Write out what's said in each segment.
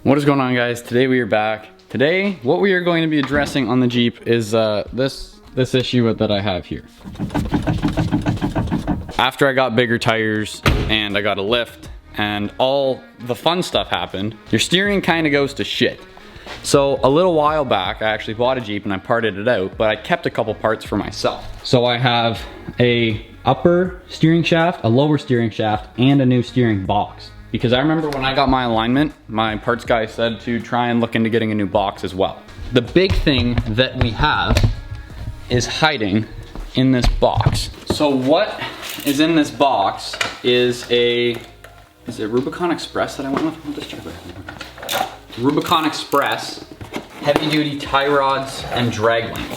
What is going on, guys? Today we are back. Today, what we are going to be addressing on the Jeep is this issue that I have here. After I got bigger tires and I got a lift and all the fun stuff happened, your steering kind of goes to shit. So a little while back, I actually bought a Jeep and I parted it out, but I kept a couple parts for myself. So I have a upper steering shaft, a lower steering shaft, and a new steering box. Because I remember when I got my alignment, my parts guy said to try and look into getting a new box as well. The big thing that we have is hiding in this box. So what is in this box is it Rubicon Express that I went with? I'll just check it. Rubicon Express, heavy duty tie rods and drag link.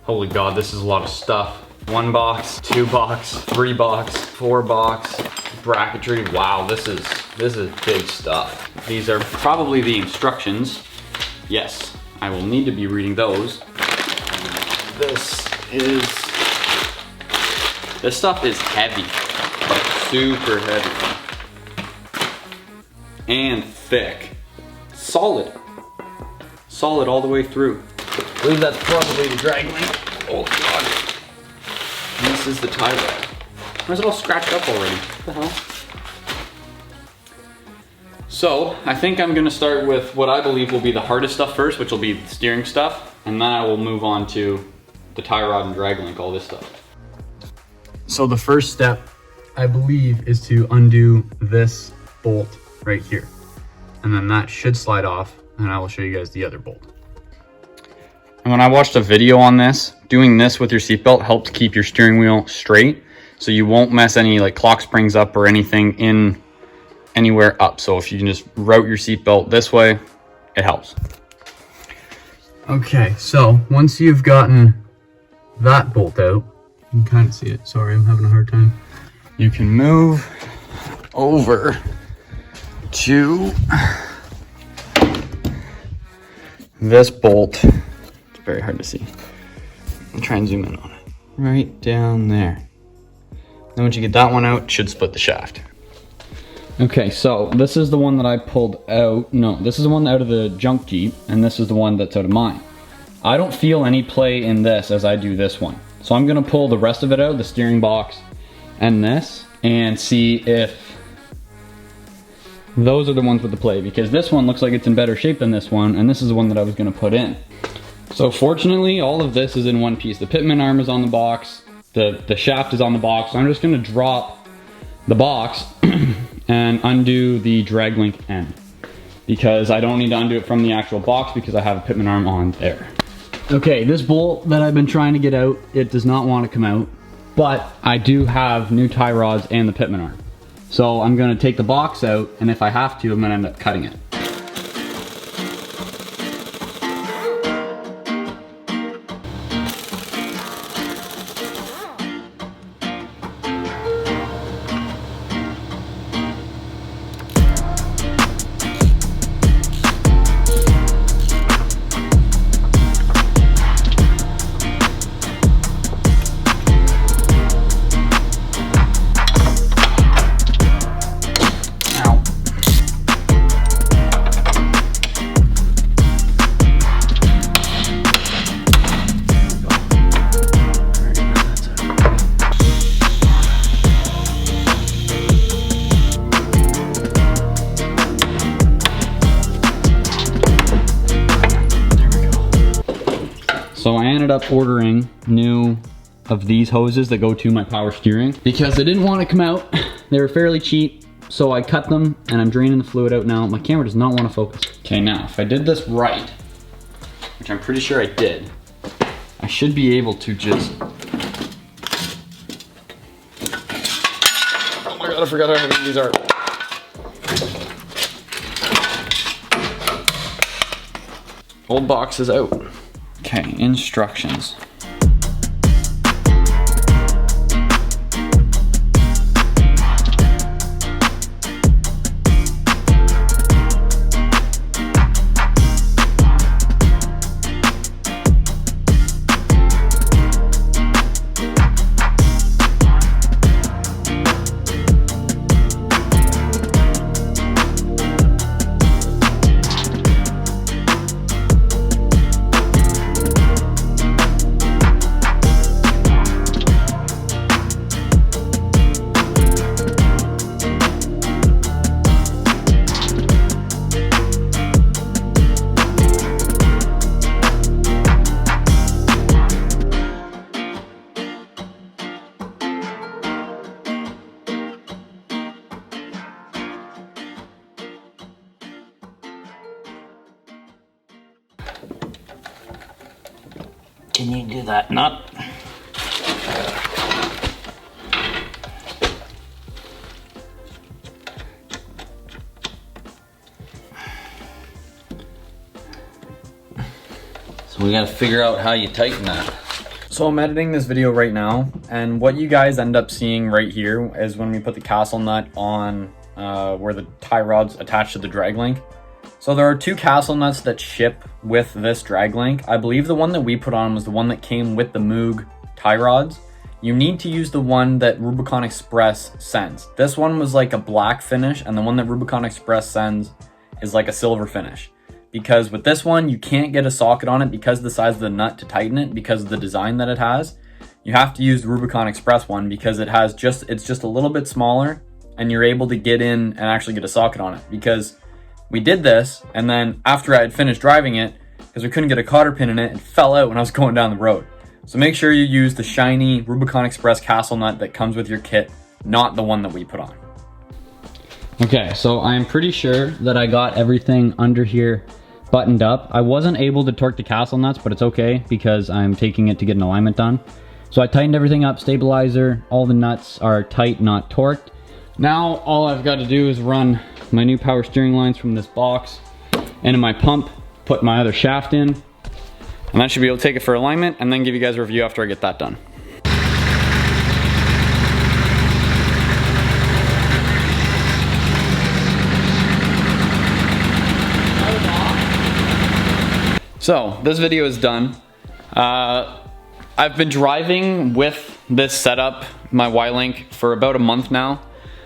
Holy God, this is a lot of stuff. 1 box, 2 box, 3 box, 4 box, bracketry. Wow, this is big stuff. These are probably the instructions. Yes, I will need to be reading those. This stuff is heavy, like super heavy. And thick. Solid all the way through. I believe that's probably the drag link. Oh God. And this is the tie rod. Why is it all scratched up already? What the hell? So, I think I'm gonna start with what I believe will be the hardest stuff first, which will be the steering stuff, and then I will move on to the tie rod and drag link, all this stuff. So the first step, I believe, is to undo this bolt right here. And then that should slide off, and I will show you guys the other bolt. And when I watched a video on this, doing this with your seatbelt helps keep your steering wheel straight, so you won't mess any like clock springs up or anything in anywhere up. So if you can just route your seatbelt this way, it helps. Okay, so once you've gotten that bolt out, you can kind of see it. Sorry, I'm having a hard time. You can move over to this bolt. Very hard to see. I'll try and zoom in on it. Right down there. Then once you get that one out, it should split the shaft. Okay, so this is the one that I pulled out. No, this is the one out of the junk Jeep, and this is the one that's out of mine. I don't feel any play in this as I do this one. So I'm gonna pull the rest of it out, the steering box and this, and see if those are the ones with the play, because this one looks like it's in better shape than this one, and this is the one that I was gonna put in. So fortunately, all of this is in one piece. The pitman arm is on the box, the shaft is on the box. So I'm just gonna drop the box and undo the drag link end, because I don't need to undo it from the actual box because I have a pitman arm on there. Okay, this bolt that I've been trying to get out, it does not want to come out, but I do have new tie rods and the pitman arm. So I'm gonna take the box out, and if I have to, I'm gonna end up cutting it. So I ended up ordering new of these hoses that go to my power steering because they didn't want to come out. They were fairly cheap, so I cut them and I'm draining the fluid out now. My camera does not want to focus. Okay, now if I did this right, which I'm pretty sure I did, I should be able to just... Oh my God, I forgot how heavy these are. Old box is out. Okay, instructions. Can you do that nut? So we gotta figure out how you tighten that. So I'm editing this video right now, and what you guys end up seeing right here is when we put the castle nut on where the tie rod's attached to the drag link. So there are two castle nuts that ship with this drag link. I believe the one that we put on was the one that came with the Moog tie rods. You need to use the one that Rubicon Express sends. This one was like a black finish, and the one that Rubicon Express sends is like a silver finish. Because with this one, you can't get a socket on it because of the size of the nut to tighten it, because of the design that it has. You have to use the Rubicon Express one because it's just a little bit smaller, and you're able to get in and actually get a socket on it. Because we did this, and then after I had finished driving it, because we couldn't get a cotter pin in it, it fell out when I was going down the road. So make sure you use the shiny Rubicon Express castle nut that comes with your kit, not the one that we put on. Okay, so I'm pretty sure that I got everything under here buttoned up. I wasn't able to torque the castle nuts, but it's okay because I'm taking it to get an alignment done. So I tightened everything up, stabilizer, all the nuts are tight, not torqued. Now all I've got to do is run my new power steering lines from this box into my pump, put my other shaft in, and that should be able to take it for alignment and then give you guys a review after I get that done. So this video is done. I've been driving with this setup, my Y-Link, for about a month now.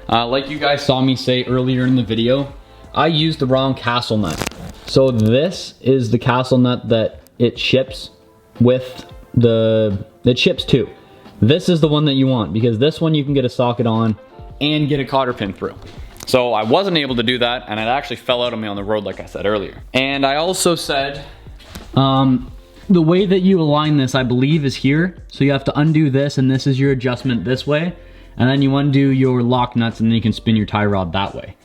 Like you guys saw me say earlier in the video, I used the wrong castle nut. So this is the castle nut that it ships with it ships to. This is the one that you want because this one you can get a socket on and get a cotter pin through. So I wasn't able to do that, and it actually fell out on me on the road like I said earlier. And I also said, the way that you align this, I believe, is here. So you have to undo this, and this is your adjustment this way. And then you undo your lock nuts, and then you can spin your tie rod that way.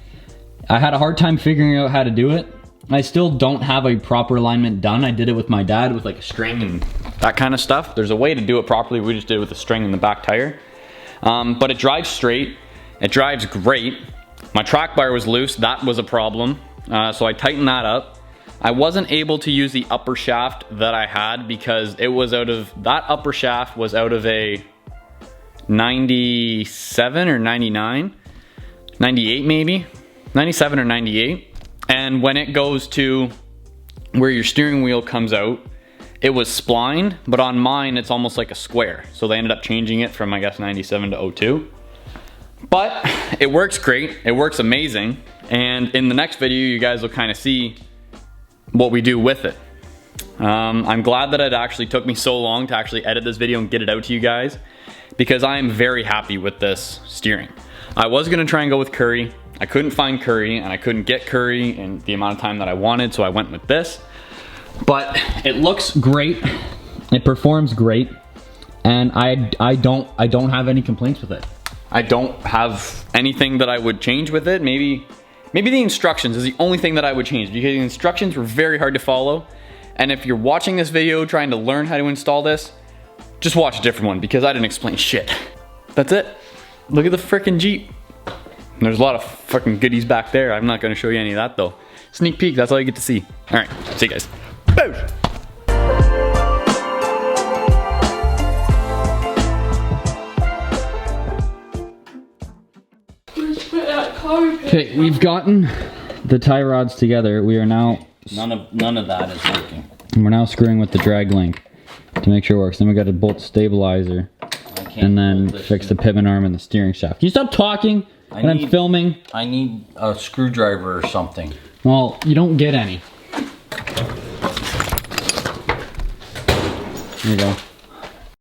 I had a hard time figuring out how to do it. I still don't have a proper alignment done. I did it with my dad with like a string and that kind of stuff. There's a way to do it properly. We just did it with a string in the back tire. But it drives straight. It drives great. My track bar was loose. That was a problem. So I tightened that up. I wasn't able to use the upper shaft that I had because it was that upper shaft was out of a 97 or 99, 98 maybe, 97 or 98. And when it goes to where your steering wheel comes out, it was splined, but on mine it's almost like a square. So they ended up changing it from, I guess, 97 to 02. But it works great, it works amazing. And in the next video, you guys will kind of see what we do with it. I'm glad that it actually took me so long to actually edit this video and get it out to you guys, because I am very happy with this steering. I was gonna try and go with Curry. I couldn't find Curry, and I couldn't get Curry in the amount of time that I wanted, so I went with this. But it looks great, it performs great, and I don't have any complaints with it. I don't have anything that I would change with it. Maybe the instructions is the only thing that I would change, because the instructions were very hard to follow. And if you're watching this video trying to learn how to install this, just watch a different one, because I didn't explain shit. That's it. Look at the frickin' Jeep. There's a lot of fucking goodies back there. I'm not gonna show you any of that though. Sneak peek, that's all you get to see. All right, see you guys. Boom. Okay, we've gotten the tie rods together. We are now... None of that is working. And we're now screwing with the drag link to make sure it works. Then we got to bolt the stabilizer and then fix the pivot arm and the steering shaft. Can you stop talking when I'm filming? I need a screwdriver or something. Well, you don't get any. There you go.